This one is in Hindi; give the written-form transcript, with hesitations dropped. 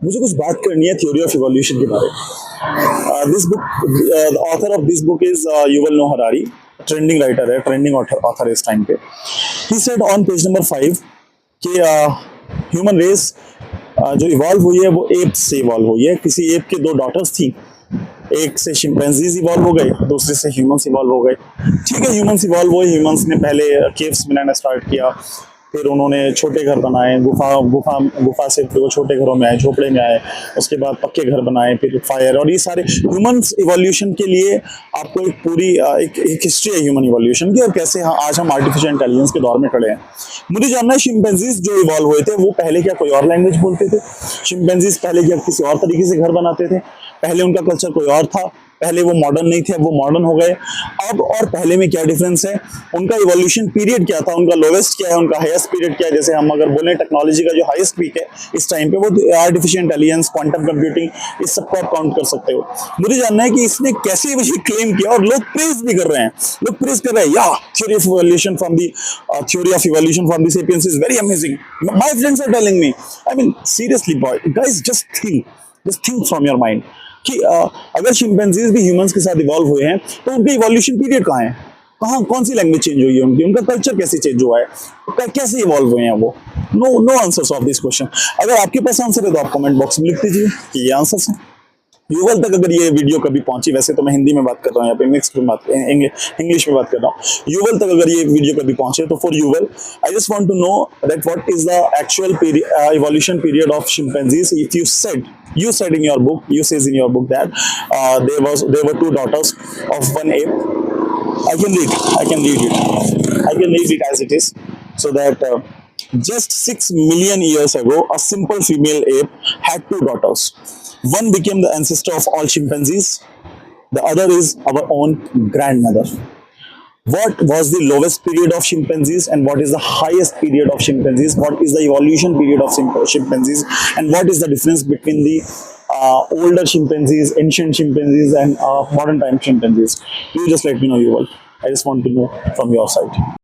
मुझे कुछ बात करनी है थ्योरी ऑफ इवोल्यूशन के बारे में। This book, author of this book is Yuval Noah Harari, trending writer है, ट्रेंडिंग ऑथर है इस टाइम पे। He said on page number 5 कि ह्यूमन रेस जो इवॉल्व हुई है वो एप से इवॉल्व हुई है। किसी एप के दो डॉटर्स थी, एक से शिंपैंजीज इवॉल्व हो गए, दूसरे से ह्यूमंस इवॉल्व हो गए। ठीक है, ह्यूमंस इवॉल्व हुए, ह्यूमंस ने पहले केव्स बनाना स्टार्ट किया, फिर उन्होंने छोटे घर बनाए, गुफा से फिर वो छोटे घरों में आए, झोपड़े में आए, उसके बाद पक्के घर बनाए, फिर फायर, और ये सारे ह्यूमंस इवोल्यूशन के लिए आपको एक पूरी एक हिस्ट्री है ह्यूमन इवोल्यूशन की, और कैसे आज हम आर्टिफिशियल इंटेलिजेंस के दौर में खड़े हैं। मुझे जानना है शिंपैंजीज जो इवॉल्व हुए थे वो पहले क्या कोई और लैंग्वेज बोलते थे? शिंपैंजीज पहले क्या किसी और तरीके से घर बनाते थे? पहले उनका कल्चर कोई और था, पहले वो मॉडर्न नहीं थे, अब वो मॉडर्न हो गए। अब और पहले में क्या डिफरेंस है? उनका इवोल्यूशन पीरियड क्या था, उनका लोवेस्ट क्या है, उनका हाईएस्ट पीरियड क्या है? जैसे हम अगर बोले टेक्नोलॉजी का जो हाईएस्ट पीक है इस टाइम पे, वो आर्टिफिशियल इंटेलिजेंस, क्वांटम कंप्यूटिंग, इस सबको आप काउंट कर सकते हो। मुझे जानना है कि इसने कैसे ये क्लेम किया, और लोग प्रेज भी कर रहे हैं, लोग प्रेज कर रहे हैं, या theory of evolution from the theory of evolution from the sapiens is very amazing. My friends are telling me, I mean seriously boy, guys, just think from your mind कि अगर शिंपैंजीज भी ह्यूमंस के साथ इवॉल्व हुए हैं तो उनके इवोल्यूशन पीरियड कहाँ है? कौन सी लैंग्वेज चेंज हुई है उनकी? उनका कल्चर कैसे चेंज हुआ है? कैसे इवॉल्व हुए हैं वो? No answers of this question. अगर आपके पास आंसर है तो आप कमेंट बॉक्स में लिख दीजिए कि ये आंसर्स हैं। युवल तक अगर ये वीडियो कभी पहुंची, वैसे तो मैं हिंदी में बात कर रहा हूँ, यहाँ पे इंग्लिश में बात कर रहा हूँ, युवल तक अगर ये वीडियो कभी पहुंचे तो for Yuval I just want to know that what is the actual evolution period of chimpanzees. If you said in your book, you says in your book that there were two daughters of one ape. I can read it as it is, so that just 6 million years ago a simple female ape had two daughters. One became the ancestor of all chimpanzees, the other is our own grandmother. What was the lowest period of chimpanzees and what is the highest period of chimpanzees? What is the evolution period of chimpanzees, and what is the difference between the older chimpanzees, ancient chimpanzees, and modern time chimpanzees? You just let me know, Yuval. I just want to know from your side.